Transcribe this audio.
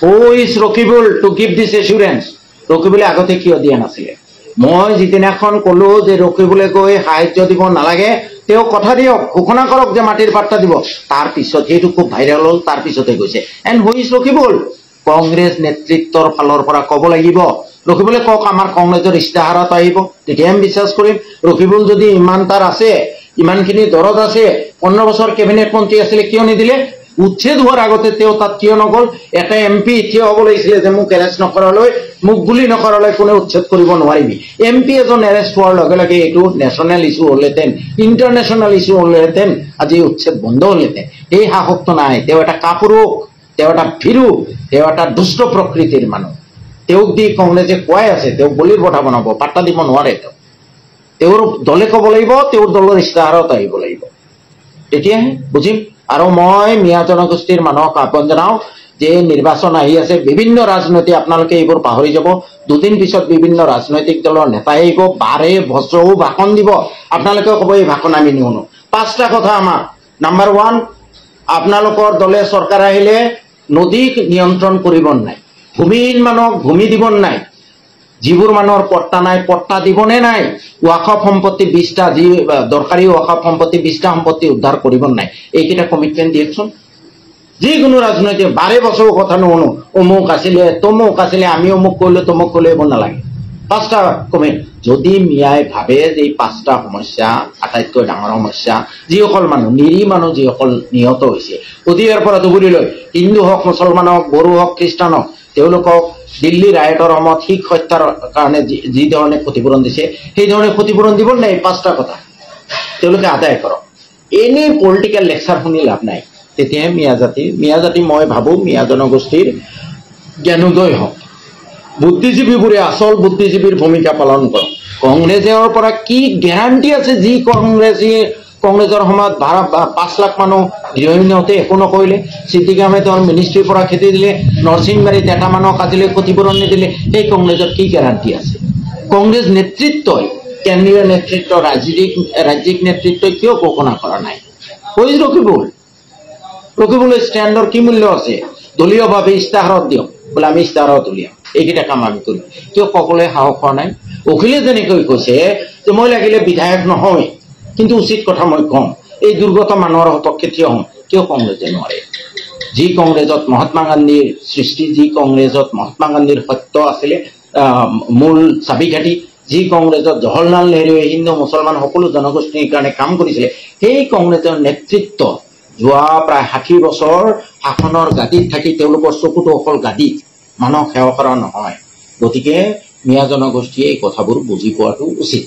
Who is Rakibul to give this assurance? ৰকিবুলে আগতে কিয় দিয়া নাছিলে? মই যিদিনাখন ক'লো যে ৰকিবুলে গৈ সাহায্য দিব নালাগে, তেওঁ কথা দিয়ক, ঘোষণা কৰক যে মাটিৰ পাট্টা দিব, তাৰ পিছত সেইটো খুব ভাইৰেল হ'ল, তাৰ পিছতে গৈছে। And who is Rakibul? Congress নেতৃত্বৰ ফালৰ পৰা ক'ব লাগিব, ৰকিবুলে কওক আমাৰ কংগ্ৰেছৰ ইস্তাহাৰত আহিব, তেতিয়া আমি বিশ্বাস কৰিম। ৰকিবুল যদি ইমান তাৰ আছে, ইমানখিনি দৰত আছে, 15 বছৰ কেবিনেট মন্ত্ৰী আছিলে, কিয় নিদিলে? উচ্ছেদ হোৱাৰ আগতে তেওঁ তাত কিয় নগ'ল? এটা MP থিয় হ'ব লাগিছিলে যে মোক এৰেষ্ট নকৰালৈ, মোক গুলি নকৰালৈ কোনে উচ্ছেদ কৰিব নোৱাৰিবি। MP এজন এৰেষ্ট হোৱাৰ লগে লগে এইটো নেশ্যনেল ইছ্যু হ'লহেঁতেন, ইণ্টাৰনেশ্যনেল ইছ্যু হ'লহেঁতেন, আজি উচ্ছেদ বন্ধ হ'লহেঁতেন। এই সাহসটো নাই। তেওঁ এটা কাপুৰুষ, তেওঁ এটা ভীৰু, তেওঁ এটা দুষ্ট প্ৰকৃতিৰ মানুহ। তেওঁক দি কংগ্ৰেছে কোৱাই আছে তেওঁক বলিৰ পঠা বনাব, পাত্তা দিব নোৱাৰে। তেওঁৰ দলে ক'ব লাগিব, তেওঁৰ দলৰ ইস্তাহাৰত আহিব লাগিব, তেতিয়াহে বুজিম। আৰু মই মিয়া জনগোষ্ঠীৰ মানুহক আহ্বান জনাওঁ যে নিৰ্বাচন আহি আছে, বিভিন্ন ৰাজনৈতিক, আপোনালোকে এইবোৰ পাহৰি যাব। দুদিন পিছত বিভিন্ন ৰাজনৈতিক দলৰ নেতাই আহিব, বাৰে বছৰো ভাষণ দিব, আপোনালোকে ক'ব এই ভাষণ আমি নুশুনো। 5টা কথা আমাৰ। নাম্বাৰ 1, আপোনালোকৰ দলে চৰকাৰ আহিলে নদীক নিয়ন্ত্ৰণ কৰিব নাই, ভূমিহীন মানুহক ভূমি দিব নাই, যিবোৰ মানুহৰ পট্টা নাই পট্টা দিবনে নাই, ৱাকফ সম্পত্তি 20টা, যি দৰকাৰী ৱাকফ সম্পত্তি 20টা সম্পত্তি উদ্ধাৰ কৰিব নাই, এইকেইটা কমিটমেণ্ট দিয়কচোন। যিকোনো ৰাজনৈতিক বাৰে বছৰৰ কথা নুশুনো, অমুক আছিলে তমুক আছিলে, আমি অমুক কৰিলো তমুক কৰিলো, এইবোৰ নালাগে। 5টা কমিট। যদি মিয়াই ভাবে যে এই 5টা সমস্যা আটাইতকৈ ডাঙৰ সমস্যা, যিসকল মানুহ নিৰীহ মানুহ যিসকল নিহত হৈছে অতীজৰ পৰা ধুবুৰী লৈ, হিন্দু হওক মুছলমান হওক বড়ো হওক খ্ৰীষ্টান হওক, তেওঁলোকক দিল্লী ৰায়টৰ সময়ত শিখ হত্যাৰ কাৰণে যি ধৰণে ক্ষতিপূৰণ দিছে সেই ধৰণে ক্ষতিপূৰণ দিব নাই। 5টা কথা তেওঁলোকে আদায় কৰক। এনেই পলিটিকেল লেকচাৰ শুনি লাভ নাই। তেতিয়াহে মিয়া জাতি মই ভাবোঁ মিয়া জনগোষ্ঠীৰ জ্ঞানোদয় হওক, বুদ্ধিজীৱীবোৰে আচল বুদ্ধিজীৱীৰ ভূমিকা পালন কৰক। কংগ্ৰেছৰ পৰা কি গেৰাণ্টি আছে? যি কংগ্ৰেছৰ সময়ত 5 লাখ মানুহ গৃহহীন হওঁতে একো নকৰিলে, ছিদ্দিক আহমেদৰ মিনিষ্ট্ৰীৰ পৰা খেতি দিলে, নৰসিংবাৰীত এটা মানুহক আজিলৈ ক্ষতিপূৰণ নিদিলে, সেই কংগ্ৰেছৰ কি গেৰাণ্টি আছে? কংগ্ৰেছ নেতৃত্বই, কেন্দ্ৰীয় নেতৃত্ব, ৰাজ্যিক নেতৃত্বই কিয় ঘোষণা কৰা নাই? হৈ ৰকিবুলৰ ষ্টেণ্ডৰ কি মূল্য আছে? দলীয়ভাৱে ইস্তাহাৰত দিয়ক, বোলে আমি ইস্তাহাৰত উলিয়াম, এইকেইটা কাম আমি কৰিম। কিয় ক'বলৈ সাহস হোৱা নাই? অখিলে যেনেকৈ কৈছে যে মই লাগিলে বিধায়ক নহয়, কিন্তু উচিত কথা মই কওঁ, এই দুৰ্গত মানুহৰ সপক্ষে থিয় হওঁ, কিয় কংগ্ৰেছে নোৱাৰে? যি কংগ্ৰেছত মহাত্মা গান্ধীৰ সৃষ্টি, যি কংগ্ৰেছত মহাত্মা গান্ধীৰ সত্য আছিলে মূল চাবিকাঠি, যি কংগ্ৰেছত জৱাহৰলাল নেহৰুৱে হিন্দু মুছলমান সকলো জনগোষ্ঠীৰ কাৰণে কাম কৰিছিলে, সেই কংগ্ৰেছৰ নেতৃত্ব যোৱা প্ৰায় 60 বছৰ শাসনৰ গাদীত থাকি তেওঁলোকৰ চকুটো অকল গাদীত, মানুহক সেৱা কৰা নহয়। গতিকে মিয়া জনগোষ্ঠীয়ে এই কথাবোৰ বুজি পোৱাটো উচিত।